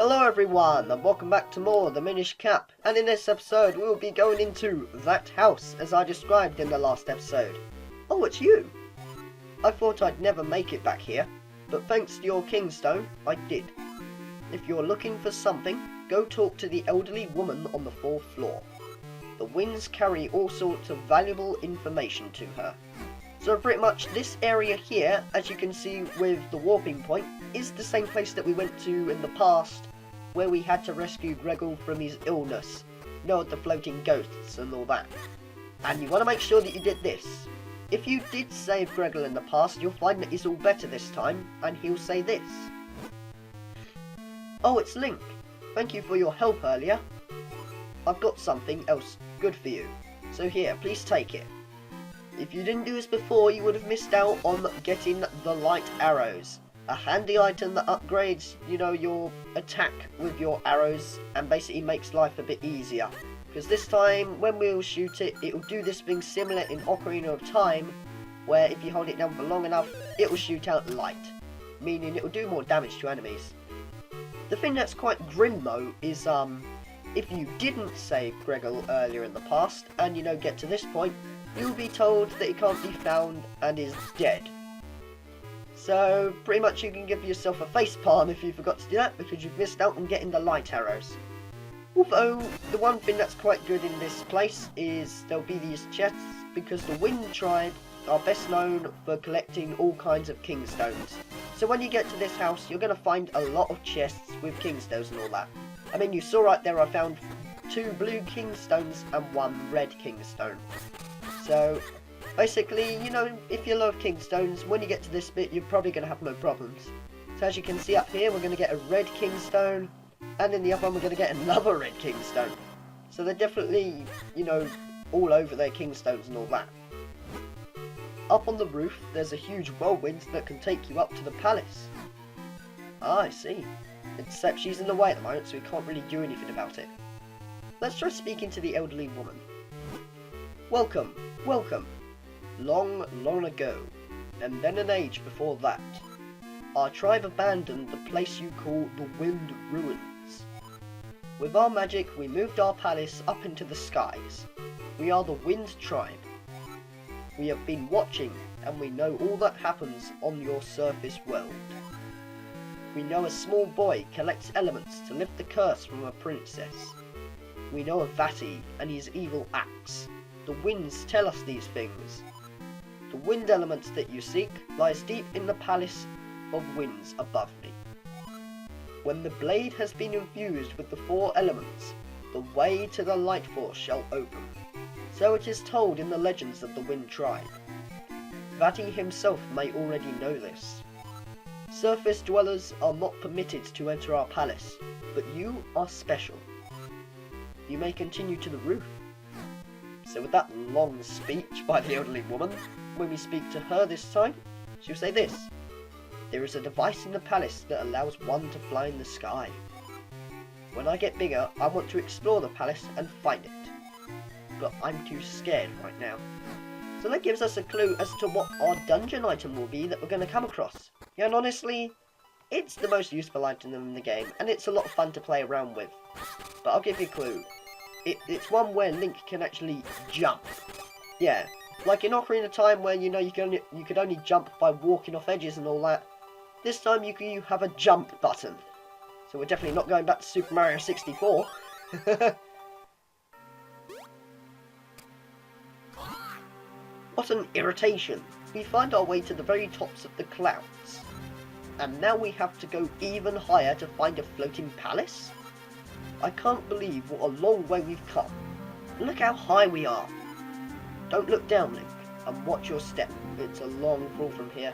Hello everyone, and welcome back to more The Minish Cap, and in this episode we will be going into that house as I described in the last episode. Oh, it's you! I thought I'd never make it back here, but thanks to your Kingstone, I did. If you're looking for something, go talk to the elderly woman on the 4th floor. The winds carry all sorts of valuable information to her. So pretty much this area here, as you can see with the warping point, is the same place that we went to in the past, where we had to rescue Gregor from his illness. You know, the floating ghosts and all that. And you want to make sure that you did this. If you did save Gregor in the past, you'll find that he's all better this time, and he'll say this. Oh, it's Link. Thank you for your help earlier. I've got something else good for you. So here, please take it. If you didn't do this before, you would have missed out on getting the light arrows. A handy item that upgrades, your attack with your arrows and basically makes life a bit easier. Because this time, when we'll shoot it, it'll do this thing similar in Ocarina of Time, where if you hold it down for long enough, it will shoot out light, meaning it will do more damage to enemies. The thing that's quite grim though is, if you didn't save Gregor earlier in the past, and get to this point, you'll be told that he can't be found and is dead. So pretty much you can give yourself a facepalm if you forgot to do that, because you've missed out on getting the light arrows. Although the one thing that's quite good in this place is there'll be these chests, because the Wind Tribe are best known for collecting all kinds of Kingstones. So when you get to this house, you're going to find a lot of chests with Kingstones and all that. I mean, you saw right there I found 2 blue Kingstones and 1 red Kingstone. So basically, if you love Kingstones, when you get to this bit, you're probably going to have no problems. So as you can see up here, we're going to get a red Kingstone, and in the other one, we're going to get another red Kingstone. So they're definitely, all over their Kingstones and all that. Up on the roof, there's a huge whirlwind that can take you up to the palace. Ah, I see. Except she's in the way at the moment, so we can't really do anything about it. Let's try speaking to the elderly woman. Welcome, welcome. Long, long ago, and then an age before that, our tribe abandoned the place you call the Wind Ruins. With our magic, we moved our palace up into the skies. We are the Wind Tribe. We have been watching, and we know all that happens on your surface world. We know a small boy collects elements to lift the curse from a princess. We know of Vaati and his evil axe. The winds tell us these things. The wind elements that you seek lies deep in the palace of winds above me. When the blade has been infused with the 4 elements, the way to the light force shall open. So it is told in the legends of the Wind Tribe. Vaati himself may already know this. Surface dwellers are not permitted to enter our palace, but you are special. You may continue to the roof. So with that long speech by the elderly woman, when we speak to her this time, she'll say this. There is a device in the palace that allows one to fly in the sky. When I get bigger, I want to explore the palace and find it. But I'm too scared right now. So that gives us a clue as to what our dungeon item will be that we're going to come across. And honestly, it's the most useful item in the game, and it's a lot of fun to play around with. But I'll give you a clue. It's one where Link can actually jump. Yeah, like in Ocarina of Time where you could only jump by walking off edges and all that. This time you have a jump button. So we're definitely not going back to Super Mario 64. What an irritation. We find our way to the very tops of the clouds. And now we have to go even higher to find a floating palace? I can't believe what a long way we've come. Look how high we are. Don't look down, Link, and watch your step. It's a long fall from here.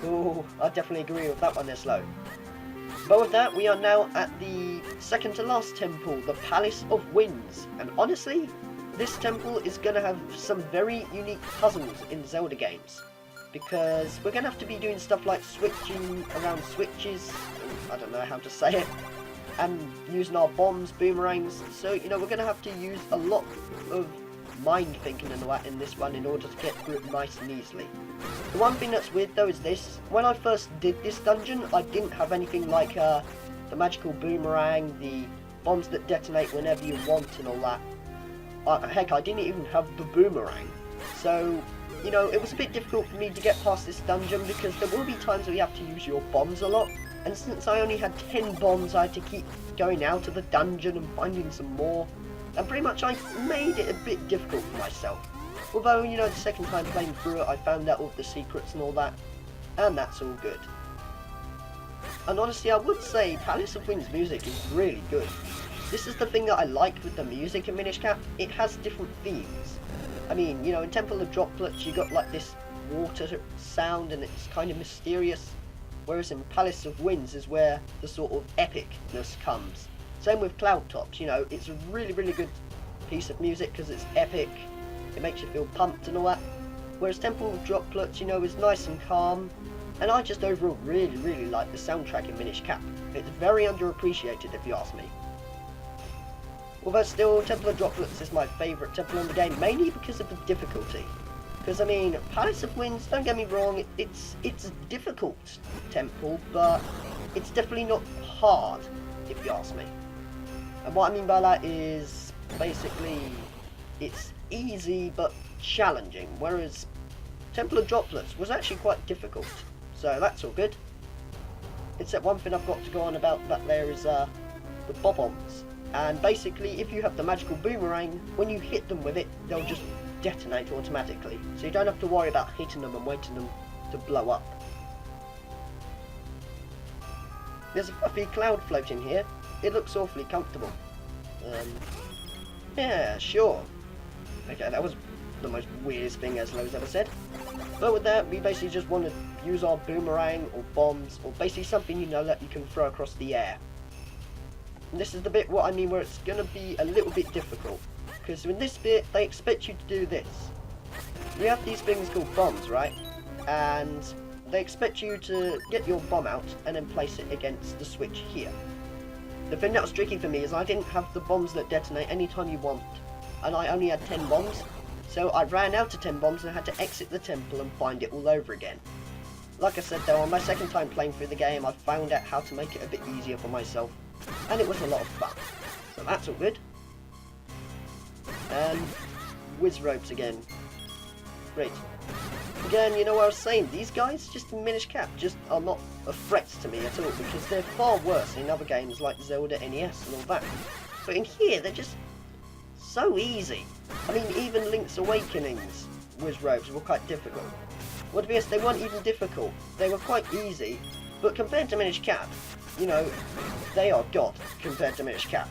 Oh, I definitely agree with that one there, Slow. But with that, we are now at the second to last temple, the Palace of Winds. And honestly, this temple is going to have some very unique puzzles in Zelda games. Because we're going to have to be doing stuff like switching around switches. I don't know how to say it. And using our bombs, boomerangs. So, we're going to have to use a lot of mind thinking in this one in order to get through it nice and easily. The one thing that's weird though is this. When I first did this dungeon, I didn't have anything like the the magical boomerang, the bombs that detonate whenever you want and all that. Heck, I didn't even have the boomerang. So, you know, it was a bit difficult for me to get past this dungeon because there will be times where you have to use your bombs a lot. And since I only had 10 bombs, I had to keep going out of the dungeon and finding some more. And pretty much I made it a bit difficult for myself. Although, you know, the second time playing through it, I found out all the secrets and all that. And that's all good. And honestly, I would say Palace of Winds music is really good. This is the thing that I like with the music in Minish Cap. It has different themes. I mean, you know, in Temple of Droplets, you got like this water sound and it's kind of mysterious. Whereas in Palace of Winds is where the sort of epicness comes. Same with Cloud Tops, you know, it's a really, really good piece of music because it's epic. It makes you feel pumped and all that. Whereas Temple of Droplets, you know, is nice and calm. And I just overall really, really like the soundtrack in Minish Cap. It's very underappreciated if you ask me. Although still, Temple of Droplets is my favourite temple in the game, mainly because of the difficulty. Because, I mean, Palace of Winds, don't get me wrong, it's a difficult temple, but it's definitely not hard, if you ask me. And what I mean by that is, basically, it's easy but challenging, whereas Temple of Droplets was actually quite difficult. So that's all good. Except one thing I've got to go on about that there is the bob-ombs. And basically, if you have the magical boomerang, when you hit them with it, they'll just detonate automatically. So you don't have to worry about hitting them and waiting them to blow up. There's a fluffy cloud floating here. It looks awfully comfortable. Yeah, sure. Okay, that was the most weirdest thing Eslo's ever said. But with that, we basically just want to use our boomerang or bombs, or basically something, you know, that you can throw across the air. And this is the bit what I mean where it's going to be a little bit difficult. Because in this bit, they expect you to do this. We have these things called bombs, right? And they expect you to get your bomb out and then place it against the switch here. The thing that was tricky for me is I didn't have the bombs that detonate anytime you want. And I only had 10 bombs. So I ran out of 10 bombs and had to exit the temple and find it all over again. Like I said though, on my second time playing through the game, I found out how to make it a bit easier for myself. And it was a lot of fun. So that's all good. And whiz ropes again. Great. Again, you know what I was saying, these guys, just in Minish Cap, just are not a threat to me at all, because they're far worse in other games like Zelda NES and all that. But in here, they're just so easy. I mean, even Link's Awakening's whiz ropes were quite difficult. Well, to be honest, they weren't even difficult. They were quite easy, but compared to Minish Cap, you know, they are god compared to Minish Cap.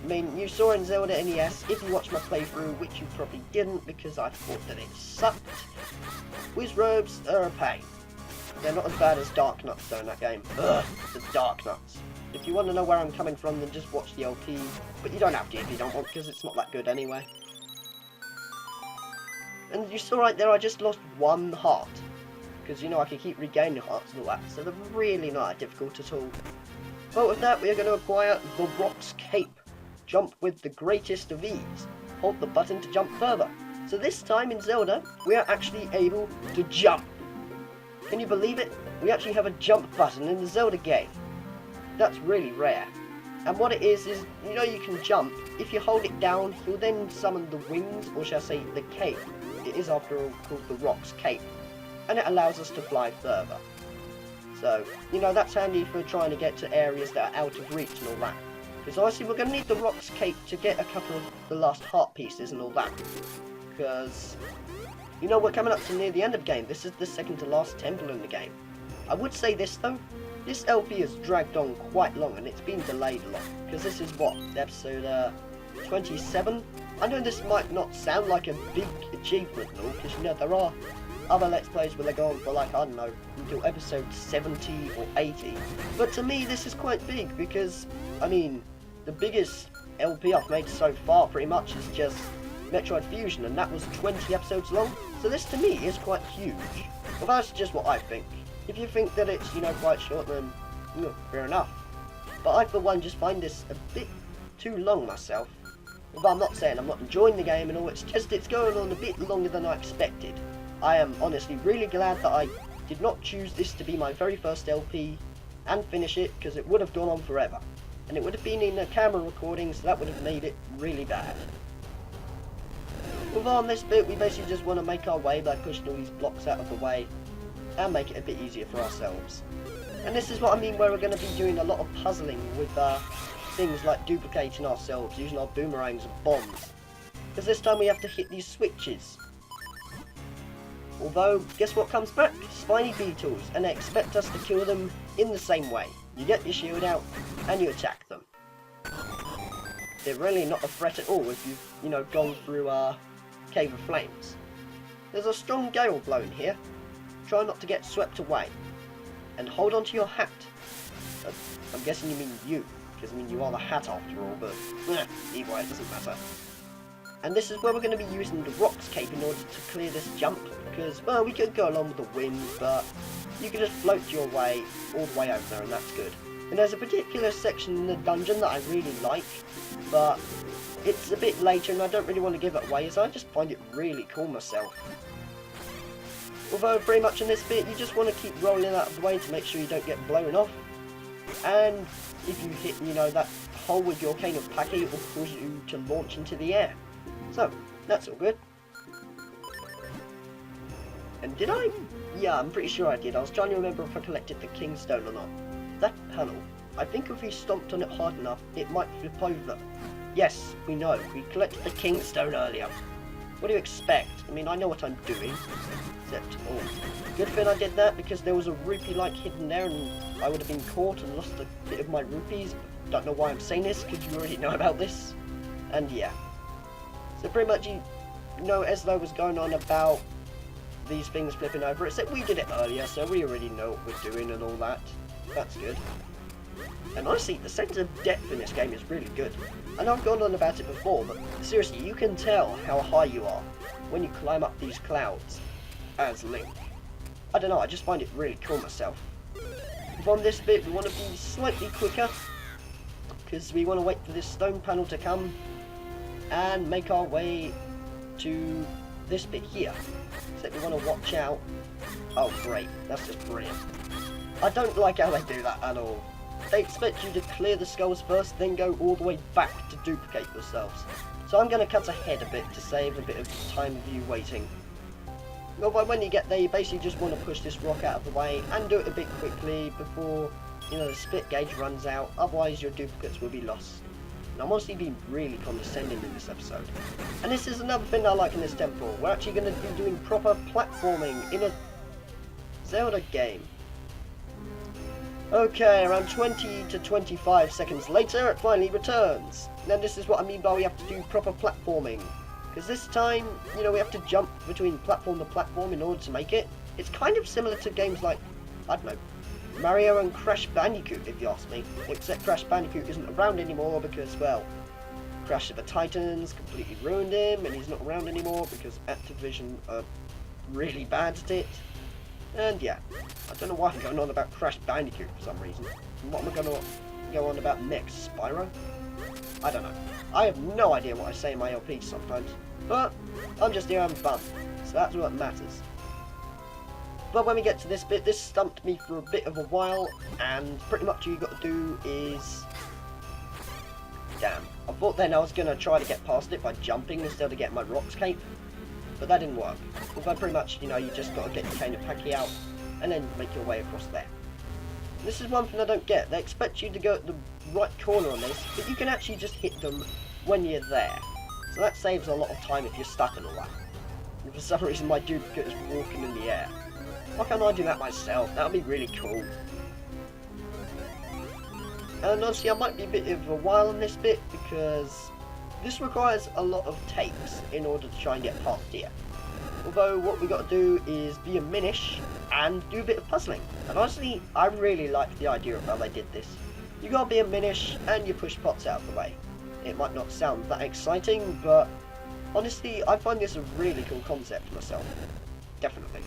I mean, you saw in Zelda NES, if you watched my playthrough, which you probably didn't because I thought that it sucked, whiz ropes are a pain. They're not as bad as Dark Nuts though in that game. Ugh, the Dark Nuts. If you want to know where I'm coming from, then just watch the LP, but you don't have to if you don't want, because it's not that good anyway. And you saw right there, I just lost one heart. Because, you know, I can keep regaining hearts and all that, so they're really not difficult at all. But with that, we are going to acquire the Roc's Cape. Jump with the greatest of ease. Hold the button to jump further. So this time in Zelda, we are actually able to jump. Can you believe it? We actually have a jump button in the Zelda game. That's really rare. And what it is, you know, you can jump. If you hold it down, you'll then summon the wings, or shall I say the cape. It is after all called the Roc's Cape. And it allows us to fly further. So, you know, that's handy for trying to get to areas that are out of reach and all that. Because honestly, we're going to need the Roc's Cape to get a couple of the last heart pieces and all that. Because, you know, we're coming up to near the end of the game. This is the second to last temple in the game. I would say this though, this LP has dragged on quite long and it's been delayed a lot. Because this is what, episode 27? I know this might not sound like a big achievement though, because you know, there are other Let's Plays where they go on for like, I don't know, until episode 70 or 80. But to me this is quite big because, I mean, the biggest LP I've made so far pretty much is just Metroid Fusion, and that was 20 episodes long. So this to me is quite huge. Well, that's just what I think. If you think that it's, you know, quite short, then, you know, fair enough. But I for one just find this a bit too long myself. Although I'm not saying I'm not enjoying the game and all, it's just it's going on a bit longer than I expected. I am honestly really glad that I did not choose this to be my very first LP, and finish it, because it would have gone on forever. And it would have been in a camera recording, so that would have made it really bad. With on this bit, we basically just want to make our way by pushing all these blocks out of the way and make it a bit easier for ourselves. And this is what I mean where we're going to be doing a lot of puzzling with things like duplicating ourselves, using our boomerangs and bombs. Because this time we have to hit these switches. Although, guess what comes back? Spiny beetles, and they expect us to kill them in the same way. You get your shield out, and you attack them. They're really not a threat at all if you've, gone through Cave of Flames. There's a strong gale blowing here. Try not to get swept away. And hold on to your hat. I'm guessing you mean you, because you are the hat after all, but either way, it doesn't matter. And this is where we're going to be using the Rocks Cape in order to clear this jump, because, well, we could go along with the wind, but you can just float your way all the way over there, and that's good. And there's a particular section in the dungeon that I really like, but it's a bit later and I don't really want to give it away, as I just find it really cool myself. Although pretty much in this bit you just want to keep rolling out of the way to make sure you don't get blown off. And if you hit, that hole with your cane of Paki, it will cause you to launch into the air. So, that's all good. And did I? Yeah, I'm pretty sure I did. I was trying to remember if I collected the Kingstone or not. That panel, I think if we stomped on it hard enough, it might flip over. Yes, we know. We collected the Kingstone earlier. What do you expect? I know what I'm doing. Except, good thing I did that, because there was a rupee like hidden there and I would have been caught and lost a bit of my rupees. Don't know why I'm saying this, because you already know about this. And yeah. So pretty much, Eslo was going on about these things flipping over, except we did it earlier, so we already know what we're doing and all that. That's good. And honestly, the sense of depth in this game is really good. I know I've gone on about it before, but seriously, you can tell how high you are when you climb up these clouds as Link. I don't know, I just find it really cool myself. From this bit, we want to be slightly quicker, because we want to wait for this stone panel to come and make our way to this bit here. Except we want to watch out. Oh great, that's just brilliant. I don't like how they do that at all. They expect you to clear the skulls first, then go all the way back to duplicate yourselves. So I'm going to cut ahead a bit to save a bit of time of you waiting. Although when you get there, you basically just want to push this rock out of the way and do it a bit quickly before, the split gauge runs out, otherwise your duplicates will be lost. And I'm honestly being really condescending in this episode. And this is another thing I like in this temple. We're actually going to be doing proper platforming in a Zelda game. Okay, around 20 to 25 seconds later, it finally returns. Now this is what I mean by we have to do proper platforming. Because this time, we have to jump between platform to platform in order to make it. It's kind of similar to games like, I don't know, Mario and Crash Bandicoot, if you ask me. Except Crash Bandicoot isn't around anymore because, well, Crash of the Titans completely ruined him, and he's not around anymore because Activision are really bad at it. And yeah, I don't know why I'm going on about Crash Bandicoot for some reason. And what am I going to go on about next? Spyro? I don't know. I have no idea what I say in my LPs sometimes. But I'm just here having fun, so that's what matters. But when we get to this bit, this stumped me for a bit of a while, and pretty much all you got to do is... Damn. I thought then I was going to try to get past it by jumping instead of getting my Rocks Cape. But that didn't work. Although pretty much, you just got to get your cane of Paki out and then make your way across there. This is one thing I don't get. They expect you to go at the right corner on this, but you can actually just hit them when you're there. So that saves a lot of time if you're stuck and all that. And for some reason my duplicate is walking in the air. Why can't I do that myself? That would be really cool. And honestly, I might be a bit of a while on this bit because this requires a lot of takes in order to try and get past here. Although what we got to do is be a Minish and do a bit of puzzling. And honestly, I really like the idea of how they did this. You got to be a Minish and you push pots out of the way. It might not sound that exciting, but honestly, I find this a really cool concept myself. Definitely.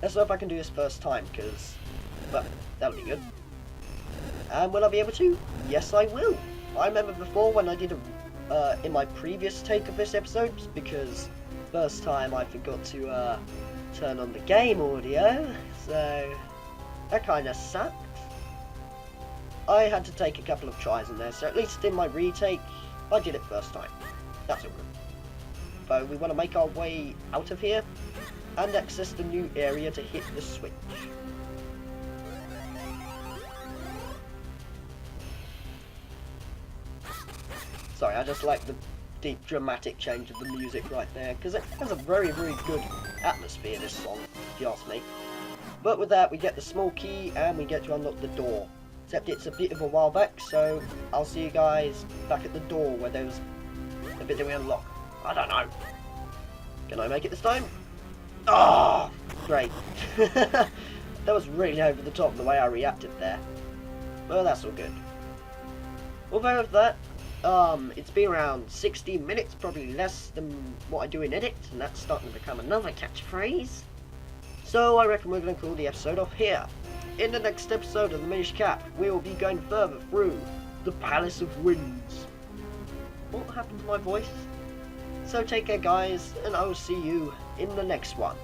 Let's know if I can do this first time, because, well, that'll be good. And will I be able to? Yes, I will. I remember before when I did in my previous take of this episode, because first time I forgot to turn on the game audio, so that kind of sucked. I had to take a couple of tries in there, so at least in my retake, I did it first time. That's all good. So we want to make our way out of here and access the new area to hit the switch. Sorry, I just like the deep dramatic change of the music right there, because it has a very, very good atmosphere, this song, if you ask me. But with that, we get the small key and we get to unlock the door. Except it's a bit of a while back, so I'll see you guys back at the door where there was a bit that we unlock. I don't know. Can I make it this time? Ah, oh, great. That was really over the top the way I reacted there. Well, that's all good. Although with that, it's been around 60 minutes, probably less than what I do in edit, and that's starting to become another catchphrase. So I reckon we're going to call the episode off here. In the next episode of the Minish Cap, we will be going further through the Palace of Winds. What happened to my voice? So take care guys, and I will see you in the next one.